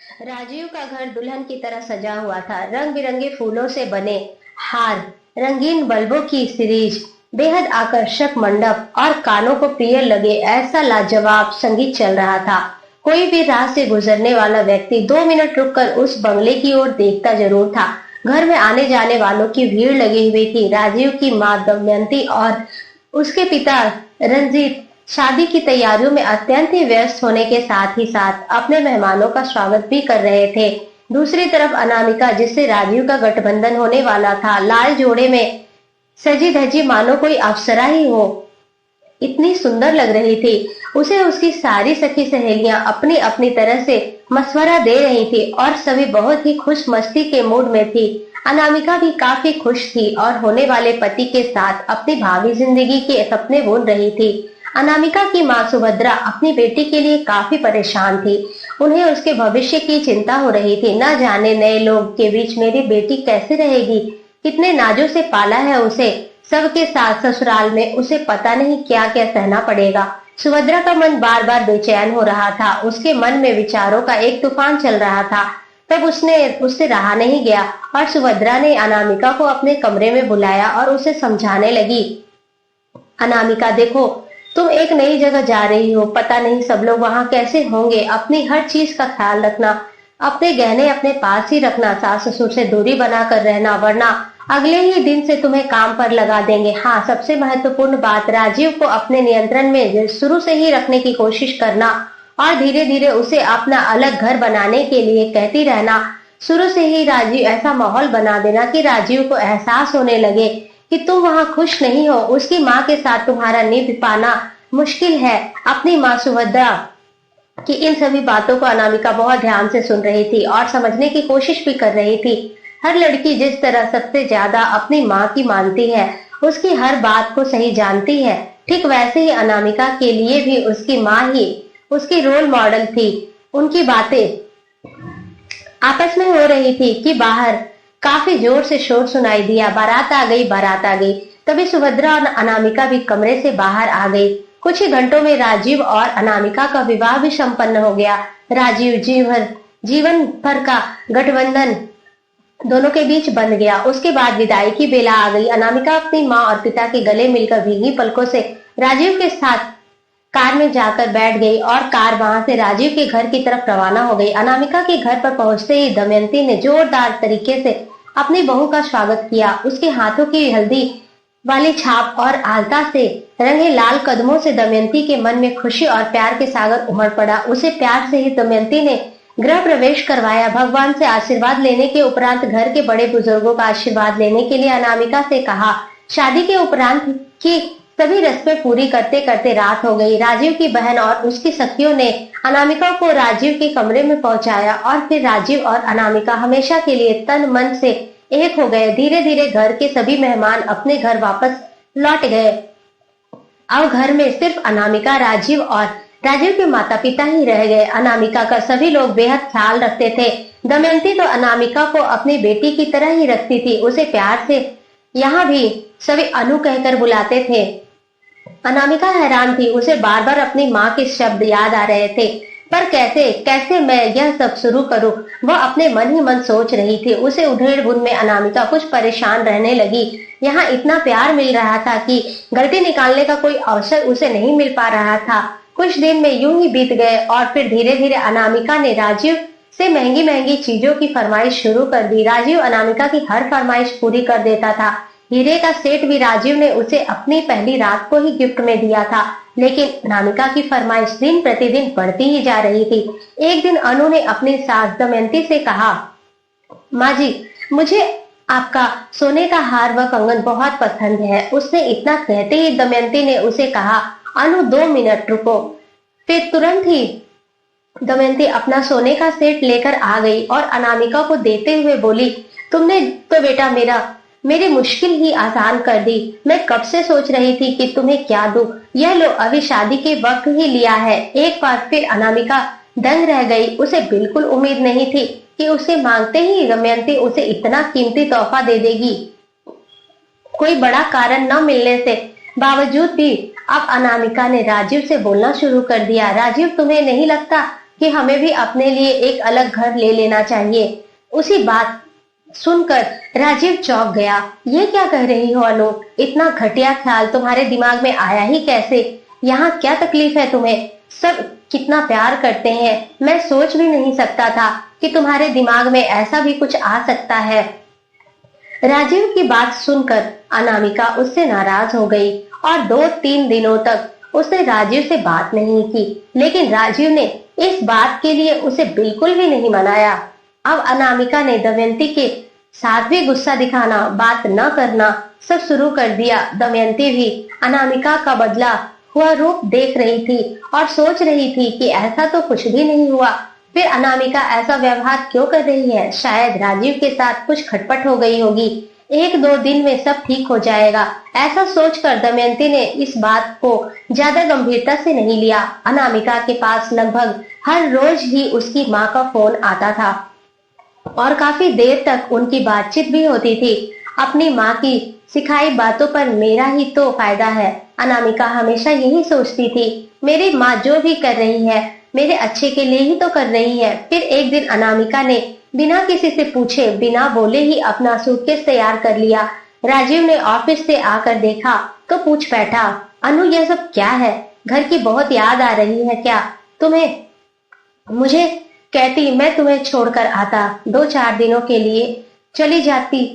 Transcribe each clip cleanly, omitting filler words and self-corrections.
राजीव का घर दुल्हन की तरह सजा हुआ था। रंग बिरंगे फूलों से बने हार, रंगीन बल्बों की सीरीज, बेहद आकर्षक मंडप और कानों को प्रिय लगे ऐसा लाजवाब संगीत चल रहा था। कोई भी राह से गुजरने वाला व्यक्ति 2 मिनट रुककर उस बंगले की ओर देखता जरूर था। घर में आने जाने वालों की भीड़ लगी हुई थी। राजीव की माँ दमयंती और उसके पिता रंजीत शादी की तैयारियों में अत्यंत ही व्यस्त होने के साथ ही साथ अपने मेहमानों का स्वागत भी कर रहे थे। दूसरी तरफ अनामिका, जिससे राजीव का गठबंधन होने वाला था, लाल जोड़े में सजी धजी मानो कोई अप्सरा ही हो, इतनी सुंदर लग रही थी। उसे उसकी सारी सखी सहेलियां अपनी अपनी तरह से मशवरा दे रही थी और सभी बहुत ही खुश मस्ती के मूड में थी। अनामिका भी काफी खुश थी और होने वाले पति के साथ अपनी भावी जिंदगी के सपने बुन रही थी। अनामिका की माँ सुभद्रा अपनी बेटी के लिए काफी परेशान थी। उन्हें उसके भविष्य की चिंता हो रही थी। न जाने नए लोग के बीच मेरी बेटी कैसे रहेगी, कितने नाजों से पाला है उसे, सबके साथ ससुराल में उसे पता नहीं क्या क्या सहना पड़ेगा। सुभद्रा का मन बार बार बेचैन हो रहा था। उसके मन में विचारों का एक तूफान चल रहा था। तब उससे रहा नहीं गया और सुभद्रा ने अनामिका को अपने कमरे में बुलाया और उसे समझाने लगी। अनामिका देखो, तुम एक नई जगह जा रही हो, पता नहीं सब लोग वहां कैसे होंगे। अपनी हर चीज का ख्याल रखना, अपने गहने अपने पास ही रखना, सास ससुर से दूरी बनाकर रहना, वरना अगले ही दिन से तुम्हें काम पर लगा देंगे। हाँ, सबसे महत्वपूर्ण बात, राजीव को अपने नियंत्रण में शुरू से ही रखने की कोशिश करना और धीरे धीरे उसे अपना अलग घर बनाने के लिए कहती रहना। शुरू से ही राजीव ऐसा माहौल बना देना कि राजीव को एहसास होने लगे कि तुम वहां खुश नहीं हो। उसकी माँ के साथ तुम्हारा निभ पाना मुश्किल है। अपनी माँ सुभद्रा कि इन सभी बातों को अनामिका बहुत ध्यान से सुन रही थी और समझने की कोशिश भी कर रही थी। हर लड़की जिस तरह सबसे ज्यादा अपनी माँ की मानती है, उसकी हर बात को सही जानती है, ठीक वैसे ही अनामिका के लिए भी उसकी माँ ही उसकी रोल मॉडल थी। उनकी बातें आपस में हो रही थी कि बाहर काफी जोर से शोर सुनाई दिया। बारात आ गई, बारात आ गई। तभी सुभद्रा और अनामिका भी कमरे से बाहर आ गई। कुछ ही घंटों में राजीव और अनामिका का विवाह भी संपन्न हो गया। राजीव जीवन भर का गठबंधन दोनों के बीच बन गया। उसके बाद विदाई की बेला आ गई। अनामिका अपनी माँ और पिता के गले मिलकर भीगी पलकों से राजीव के साथ कार में जाकर बैठ गई और कार वहां से राजीव के घर की तरफ रवाना हो गई। अनामिका के घर पर पहुंचते ही दमयंती ने जोरदार तरीके से अपनी बहू का स्वागत किया। उसके हाथों की हल्दी वाली छाप और आलता से रंगे लाल कदमों से दमयंती के मन में खुशी और प्यार के सागर उमड़ पड़ा। उसे प्यार से ही दमयंती ने गृह प्रवेश करवाया। भगवान से आशीर्वाद लेने के उपरांत घर के बड़े बुजुर्गों का आशीर्वाद लेने के लिए अनामिका से कहा। शादी के उपरांत की सभी रस्में पूरी करते करते रात हो गई। राजीव की बहन और उसकी सखियों ने अनामिका को राजीव के कमरे में पहुंचाया और फिर राजीव और अनामिका हमेशा के लिए तन मन से एक हो गए। धीरे धीरे घर के सभी मेहमान अपने घर वापस लौट गए। अब घर में सिर्फ अनामिका, राजीव और राजीव के माता पिता ही रह गए। अनामिका का सभी लोग बेहद ख्याल रखते थे। दमयंती तो अनामिका को अपनी बेटी की तरह ही रखती थी। उसे प्यार से यहाँ भी सभी अनु कहकर बुलाते थे। अनामिका हैरान थी। उसे बार बार अपनी माँ के शब्द याद आ रहे थे, पर कैसे कैसे मैं यह सब शुरू करूं, वह अपने मन ही मन सोच रही थी। उसे उधेड़ बुन में अनामिका कुछ परेशान रहने लगी। यहाँ इतना प्यार मिल रहा था कि गलती निकालने का कोई अवसर उसे नहीं मिल पा रहा था। कुछ दिन में यूं ही बीत गए और फिर धीरे धीरे अनामिका ने राजीव से महंगी महंगी चीजों की फरमाइश शुरू कर दी। राजीव अनामिका की हर फरमाइश पूरी कर देता था। हीरे का सेट भी राजीव ने उसे अपनी पहली रात को ही गिफ्ट में दिया था। लेकिन अनामिका की फरमाइश दिन प्रतिदिन बढ़ती ही जा रही थी। एक दिन अनु ने अपनी सास दमयंती से कहा, माँ जी, मुझे आपका सोने का हार व कंगन बहुत पसंद है। उसने इतना कहते ही दमयंती ने उसे कहा, अनु 2 मिनट रुको। फिर तुरंत ही दमयंती अपना सोने का सेट लेकर आ गई और अनामिका को देते हुए बोली, तुमने तो बेटा मेरी मुश्किल ही आसान कर दी। मैं कब से सोच रही थी कि तुम्हें क्या दूं। यह लो, अभी शादी के वक्त ही लिया है। एक बार फिर अनामिका दंग रह गई। उसे बिल्कुल उम्मीद नहीं थी कि उसे मांगते ही दमयंती उसे इतना कीमती तोहफा दे देगी। कोई बड़ा कारण न मिलने से बावजूद भी अब अनामिका ने राजीव से बोलना शुरू कर दिया। राजीव, तुम्हें नहीं लगता कि हमें भी अपने लिए एक अलग घर ले लेना चाहिए। उसी बात सुनकर राजीव चौंक गया। ये क्या कह रही हो अनु? इतना घटिया ख्याल तुम्हारे दिमाग में आया ही कैसे? यहाँ क्या तकलीफ है तुम्हें? सब कितना प्यार करते हैं, मैं सोच भी नहीं सकता था कि तुम्हारे दिमाग में ऐसा भी कुछ आ सकता है। राजीव की बात सुनकर अनामिका उससे नाराज हो गई और 2-3 दिनों तक उसने राजीव से बात नहीं की। लेकिन राजीव ने इस बात के लिए उसे बिल्कुल भी नहीं मनाया। अब अनामिका ने दमयंती के साथ भी गुस्सा दिखाना, बात न करना सब शुरू कर दिया। दमयंती भी अनामिका का बदला हुआ रूप देख रही थी और सोच रही थी कि ऐसा तो कुछ भी नहीं हुआ, फिर अनामिका ऐसा व्यवहार क्यों कर रही है? शायद राजीव के साथ कुछ खटपट हो गई होगी। 1-2 दिन में सब ठीक हो जाएगा, ऐसा सोचकर दमयंती ने इस बात को ज्यादा गंभीरता से नहीं लिया। अनामिका के पास लगभग हर रोज ही उसकी माँ का फोन आता था और काफी देर तक उनकी बातचीत भी होती थी। अपनी माँ की सिखाई बातों पर मेरा ही तो फायदा है, अनामिका हमेशा यही सोचती थी। मेरी माँ जो भी कर रही है मेरे अच्छे के लिए ही तो कर रही है। फिर एक दिन अनामिका ने बिना किसी से पूछे, बिना बोले ही अपना सूटकेस तैयार कर लिया। राजीव ने ऑफिस से आकर देखा तो पूछ बैठा, अनु यह सब क्या है? घर की बहुत याद आ रही है क्या तुम्हें? मुझे कहती मैं तुम्हें छोड़कर आता, 2-4 दिनों के लिए चली जाती,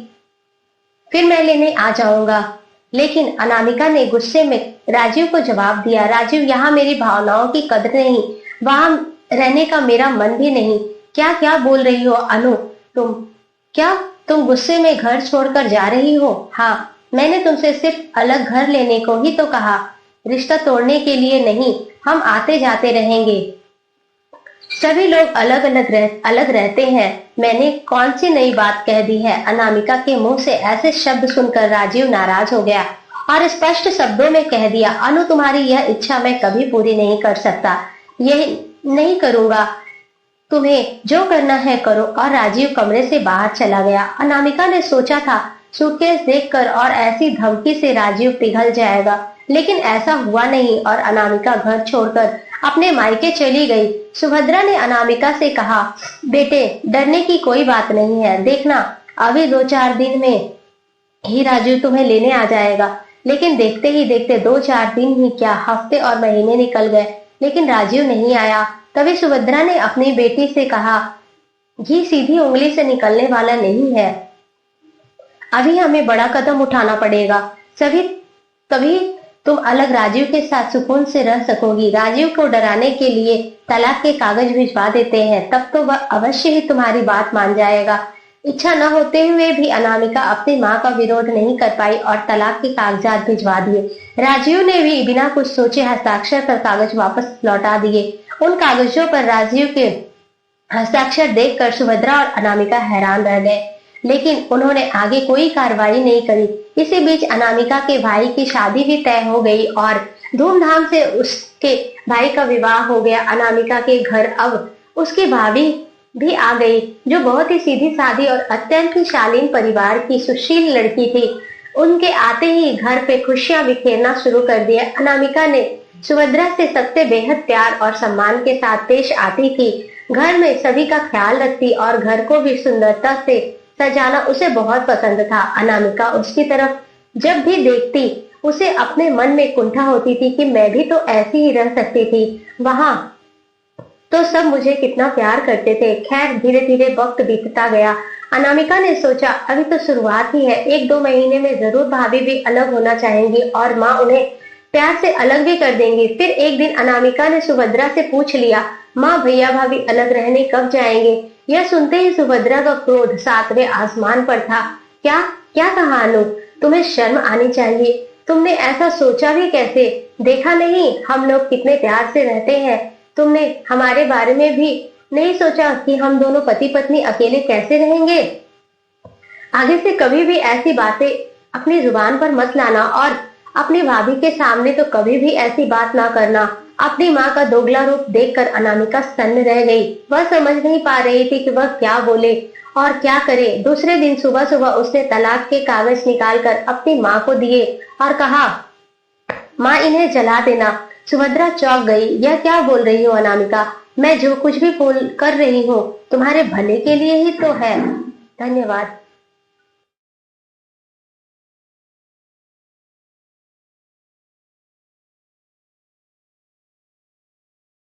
फिर मैं लेने आ जाऊंगा। लेकिन अनामिका ने गुस्से में राजीव को जवाब दिया, राजीव यहाँ मेरी भावनाओं की कदर नहीं, वहां रहने का मेरा मन भी नहीं। क्या क्या बोल रही हो अनु? तुम गुस्से में घर छोड़कर जा रही हो? हाँ, मैंने तुमसे सिर्फ अलग घर लेने को ही तो कहा, रिश्ता तोड़ने के लिए नहीं। हम आते जाते रहेंगे, सभी लोग अलग रहते हैं। मैंने कौन सी नई बात कह दी है? अनामिका के मुंह से ऐसे शब्द सुनकर राजीव नाराज हो गया और स्पष्ट शब्दों में कह दिया, अनु तुम्हारी यह इच्छा मैं कभी पूरी नहीं कर सकता, यह नहीं करूंगा, तुम्हें जो करना है करो। और राजीव कमरे से बाहर चला गया। अनामिका ने सोचा था सूटकेस देखकर और ऐसी धमकी से राजीव पिघल जाएगा, लेकिन ऐसा हुआ नहीं और अनामिका घर छोड़कर अपने मायके चली गई। सुभद्रा ने अनामिका से कहा, बेटे डरने की कोई बात नहीं है, देखना अभी 2-4 दिन में ही राजू तुम्हें लेने आ जाएगा। लेकिन देखते ही देखते 2-4 दिन ही क्या, हफ्ते और महीने निकल गए, लेकिन राजीव नहीं आया। तभी सुभद्रा ने अपनी बेटी से कहा, घी सीधी उंगली से निकलने वाला नहीं है, अभी हमें बड़ा कदम उठाना पड़ेगा, सभी तभी तुम अलग राजीव के साथ सुकून से रह सकोगी। राजीव को डराने के लिए तलाक के कागज भिजवा देते हैं, तब तो वह अवश्य ही तुम्हारी बात मान जाएगा। इच्छा न होते हुए भी अनामिका अपनी माँ का विरोध नहीं कर पाई और तलाक के कागजात भिजवा दिए। राजीव ने भी बिना कुछ सोचे हस्ताक्षर कर कागज वापस लौटा दिए। उन कागजों पर राजीव के हस्ताक्षर देखकर सुभद्रा और अनामिका हैरान रह गए, लेकिन उन्होंने आगे कोई कार्रवाई नहीं करी। इसी बीच अनामिका के भाई की शादी भी तय हो गई और धूमधाम से उसके भाई का विवाह हो गया। अनामिका के घर अब उसकी भाभी भी आ गई, जो बहुत ही सीधी सादी और अत्यंत ही शालीन परिवार की सुशील लड़की थी। उनके आते ही घर पे खुशियां बिखेरना शुरू कर दिया। अनामिका ने सुभद्रा से सबसे बेहद प्यार और सम्मान के साथ पेश आती थी, घर में सभी का ख्याल रखती और घर को भी सुंदरता से सजाना उसे बहुत पसंद था। अनामिका उसकी तरफ जब भी देखती उसे अपने मन में कुंठा होती थी कि मैं भी तो ऐसी ही रह सकती थी, वहां तो सब मुझे कितना प्यार करते थे। खैर धीरे धीरे वक्त बीतता गया। अनामिका ने सोचा अभी तो शुरुआत ही है, 1-2 महीने में जरूर भाभी भी अलग होना चाहेंगी और माँ उन्हें प्यार से अलग भी कर देंगी। फिर एक दिन अनामिका ने सुभद्रा से पूछ लिया, माँ भैया भाभी अलग रहने कब जाएंगे? यह सुनते ही सुभद्रा का क्रोध 7वें आसमान पर था। क्या क्या कहा अनु? तुम्हें शर्म आनी चाहिए, तुमने ऐसा सोचा भी कैसे? देखा नहीं हम लोग कितने प्यार से रहते हैं, तुमने हमारे बारे में भी नहीं सोचा कि हम दोनों पति पत्नी अकेले कैसे रहेंगे? आगे से कभी भी ऐसी बातें अपनी जुबान पर मत लाना और अपनी भाभी के सामने तो कभी भी ऐसी बात ना करना। अपनी माँ का दोगला रूप देखकर अनामिका सन्न रह गई। वह समझ नहीं पा रही थी कि वह क्या बोले और क्या करे। दूसरे दिन सुबह सुबह उसने तलाक के कागज निकालकर अपनी माँ को दिए और कहा, माँ इन्हें जला देना। सुभद्रा चौंक गई, यह क्या बोल रही हो अनामिका? मैं जो कुछ भी बोल कर रही हूँ तुम्हारे भले के लिए ही तो है। धन्यवाद।